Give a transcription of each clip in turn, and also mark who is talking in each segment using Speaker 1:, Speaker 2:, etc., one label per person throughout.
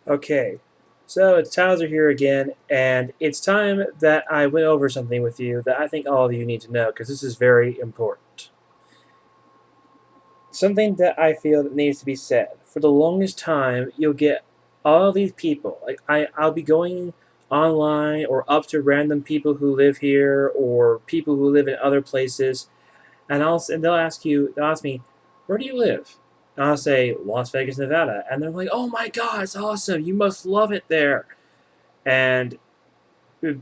Speaker 1: Okay, so it's Tyler here again, and it's time that I went over something with you that I think all of you need to know because this is very important. Something that I feel that needs to be said. For the longest time, you'll get all these people. I'll be going online or up to random people who live here or people who live in other places, and they'll ask me, where do you live? And I'll say Las Vegas, Nevada, and they're like, oh my God, it's awesome! You must love it there. And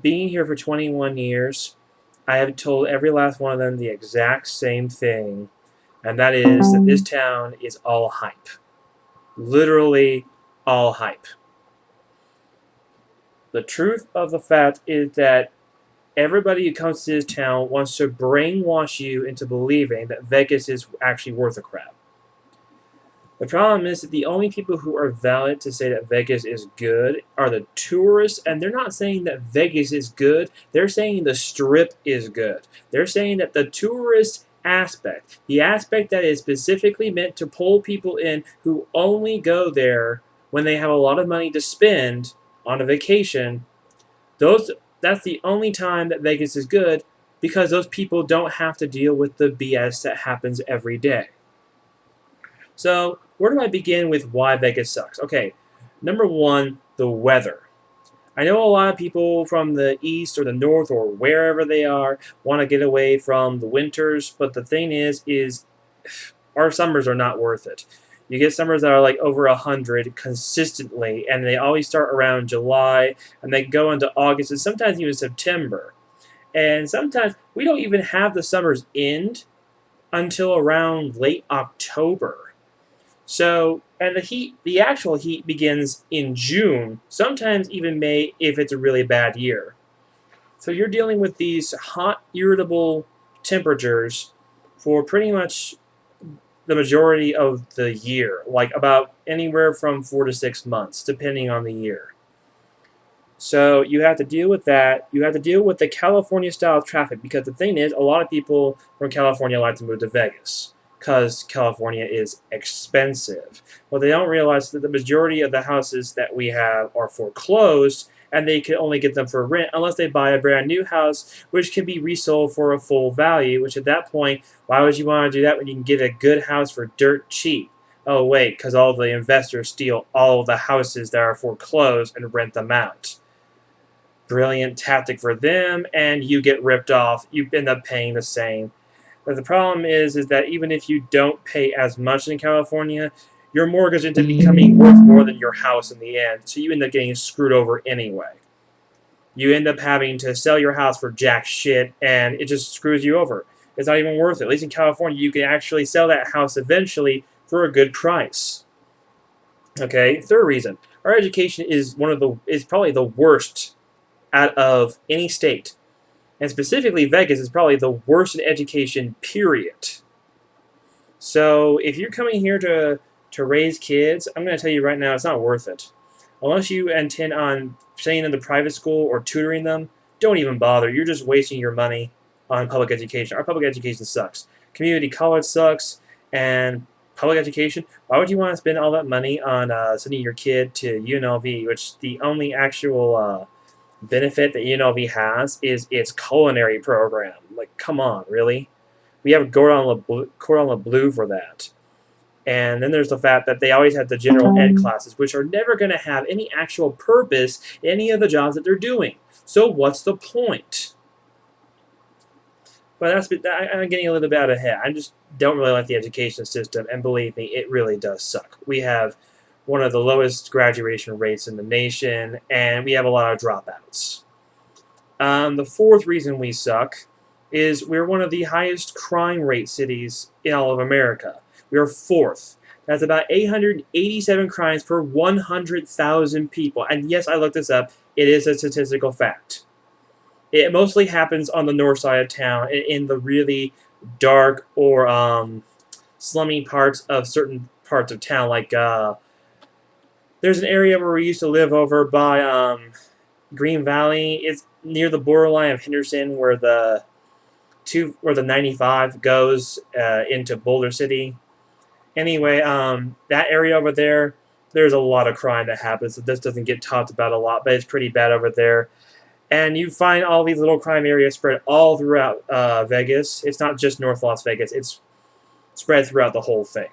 Speaker 1: being here for 21 years, I have told every last one of them the exact same thing, and that is that this town is all hype. Literally all hype. The truth of the fact is that everybody who comes to this town wants to brainwash you into believing that Vegas is actually worth a crap. The problem is that the only people who are valid to say that Vegas is good are the tourists, and they're not saying that Vegas is good. They're saying the strip is good. They're saying that the tourist aspect, the aspect that is specifically meant to pull people in who only go there when they have a lot of money to spend on a vacation, those that's the only time that Vegas is good because those people don't have to deal with the BS that happens every day. So, where do I begin with why Vegas sucks? Okay, number one, the weather. I know a lot of people from the east or the north or wherever they are want to get away from the winters, but the thing is our summers are not worth it. You get summers that are like over 100 consistently, and they always start around July, and they go into August and sometimes even September. And sometimes we don't even have the summers end until around late October. So, and the actual heat begins in June, sometimes even May if it's a really bad year. So you're dealing with these hot, irritable temperatures for pretty much the majority of the year, like about anywhere from 4 to 6 months, depending on the year. So you have to deal with that. You have to deal with the California style traffic because the thing is, a lot of people from California like to move to Vegas because California is expensive. What they don't realize is that the majority of the houses that we have are foreclosed and they can only get them for rent unless they buy a brand new house, which can be resold for a full value. Which at that point, why would you want to do that when you can get a good house for dirt cheap? Oh, wait, because all the investors steal all of the houses that are foreclosed and rent them out. Brilliant tactic for them, and you get ripped off. You end up paying the same. But the problem is that even if you don't pay as much in California, your mortgage ends up becoming worth more than your house in the end. So you end up getting screwed over anyway. You end up having to sell your house for jack shit, and it just screws you over. It's not even worth it. At least in California, you can actually sell that house eventually for a good price. Okay, third reason. Our education is probably the worst out of any state. And specifically, Vegas is probably the worst in education, period. So if you're coming here to raise kids, I'm going to tell you right now, it's not worth it. Unless you intend on sending them to private school or tutoring them, don't even bother. You're just wasting your money on public education. Our public education sucks. Community college sucks, and public education. Why would you want to spend all that money on sending your kid to UNLV, which the only actual benefit that UNLV has is its culinary program? Like, come on, really? We have Cordon Bleu for that. And then there's the fact that they always have the general ed classes, which are never going to have any actual purpose in any of the jobs that they're doing. So what's the point? But I'm getting a little bit out ahead. I just don't really like the education system, and believe me, it really does suck. We have one of the lowest graduation rates in the nation, and we have a lot of dropouts. The fourth reason we suck is we're one of the highest crime rate cities in all of America. We are fourth. That's about 887 crimes per 100,000 people. And yes, I looked this up. It is a statistical fact. It mostly happens on the north side of town, in the really dark or slummy parts of certain parts of town. Like there's an area where we used to live over by Green Valley. It's near the borderline of Henderson, where the 95 goes into Boulder City. Anyway, that area over there, there's a lot of crime that happens. So this doesn't get talked about a lot, but it's pretty bad over there. And you find all these little crime areas spread all throughout Vegas. It's not just North Las Vegas. It's spread throughout the whole thing.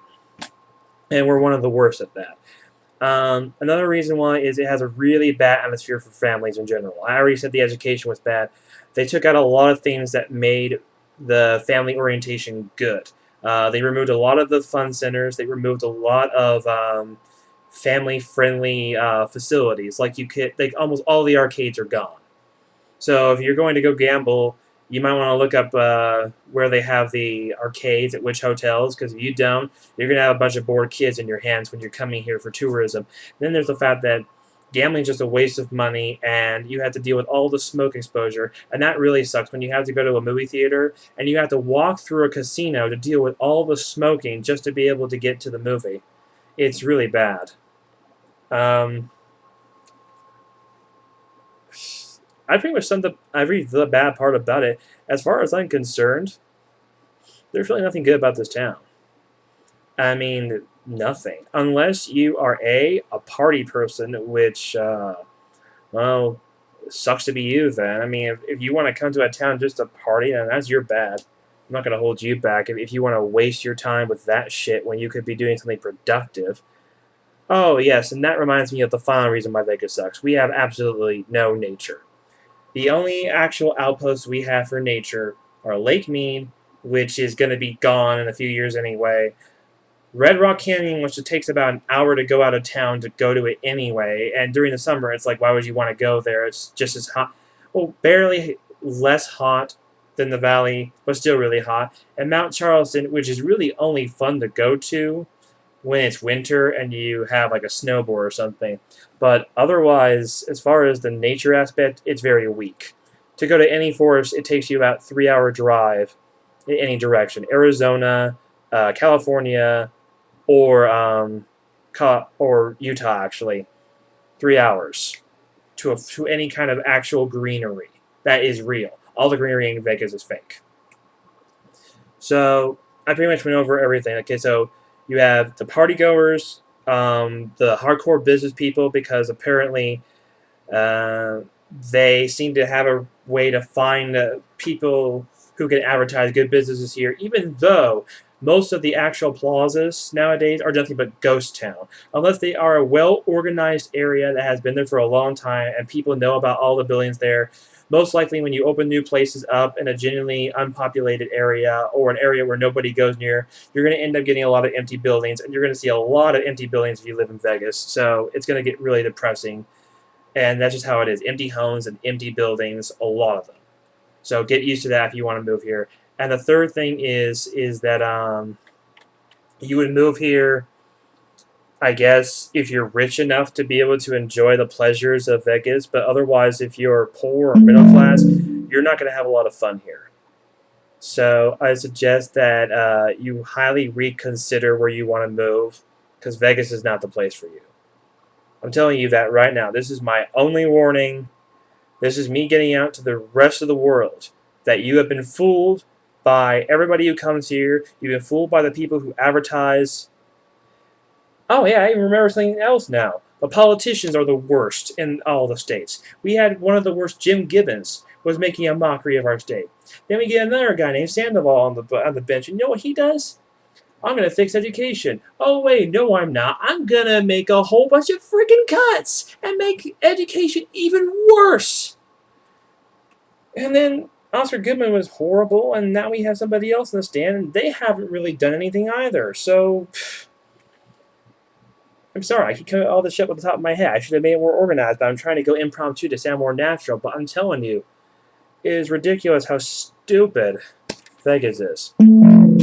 Speaker 1: And we're one of the worst at that. Another reason why is it has a really bad atmosphere for families in general. I already said the education was bad. They took out a lot of things that made the family orientation good. They removed a lot of the fun centers. They removed a lot of family-friendly facilities. Like almost all the arcades are gone. So if you're going to go gamble, you might want to look up where they have the arcades at which hotels, because if you don't, you're going to have a bunch of bored kids in your hands when you're coming here for tourism. Then there's the fact that gambling is just a waste of money, and you have to deal with all the smoke exposure, and that really sucks when you have to go to a movie theater, and you have to walk through a casino to deal with all the smoking just to be able to get to the movie. It's really bad. I pretty much summed up every the bad part about it. As far as I'm concerned, there's really nothing good about this town. I mean, nothing. Unless you are a party person, which, well, sucks to be you then. I mean, if you want to come to a town just to party, then that's your bad. I'm not going to hold you back. If you want to waste your time with that shit when you could be doing something productive. Oh, yes, and that reminds me of the final reason why Vegas sucks. We have absolutely no nature. The only actual outposts we have for nature are Lake Mead, which is going to be gone in a few years anyway. Red Rock Canyon, which it takes about an hour to go out of town to go to it anyway. And during the summer, it's like, why would you want to go there? It's just as hot. Well, barely less hot than the valley, but still really hot. And Mount Charleston, which is really only fun to go to when it's winter and you have like a snowboard or something. But otherwise, as far as the nature aspect, it's very weak. To go to any forest, it takes you about 3-hour drive in any direction. Arizona, California, or Utah, actually. 3 hours to any kind of actual greenery that is real. All the greenery in Vegas is fake. So I pretty much went over everything. Okay, so you have the partygoers, the hardcore business people, because apparently they seem to have a way to find people who can advertise good businesses here, even though most of the actual plazas nowadays are nothing but ghost town. Unless they are a well-organized area that has been there for a long time and people know about all the buildings there. Most likely when you open new places up in a genuinely unpopulated area or an area where nobody goes near, you're going to end up getting a lot of empty buildings, and you're going to see a lot of empty buildings if you live in Vegas. So it's going to get really depressing, and that's just how it is. Empty homes and empty buildings, a lot of them. So get used to that if you want to move here. And the third thing is that you would move here, I guess, if you're rich enough to be able to enjoy the pleasures of Vegas. But otherwise, if you're poor or middle class, you're not going to have a lot of fun here. So I suggest that you highly reconsider where you want to move, because Vegas is not the place for you. I'm telling you that right now. This is my only warning. This is me getting out to the rest of the world that you have been fooled by everybody who comes here. You've been fooled by the people who advertise. Oh, yeah, I even remember something else now. The politicians are the worst in all the states. We had one of the worst, Jim Gibbons, was making a mockery of our state. Then we get another guy named Sandoval on the bench. And you know what he does? I'm going to fix education. Oh, wait, no, I'm not. I'm going to make a whole bunch of freaking cuts and make education even worse. And then Oscar Goodman was horrible, and now we have somebody else in the stand, and they haven't really done anything either. So, I'm sorry, I keep coming all this shit with the top of my head. I should have made it more organized, but I'm trying to go impromptu to sound more natural. But I'm telling you, it is ridiculous how stupid Vegas is.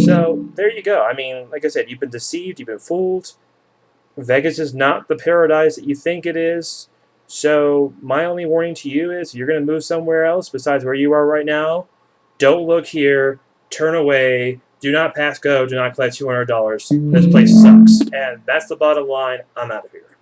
Speaker 1: So, there you go. I mean, like I said, you've been deceived, you've been fooled. Vegas is not the paradise that you think it is. So, my only warning to you is you're going to move somewhere else besides where you are right now. Don't look here. Turn away. Do not pass go. Do not collect $200. This place sucks. And that's the bottom line. I'm out of here.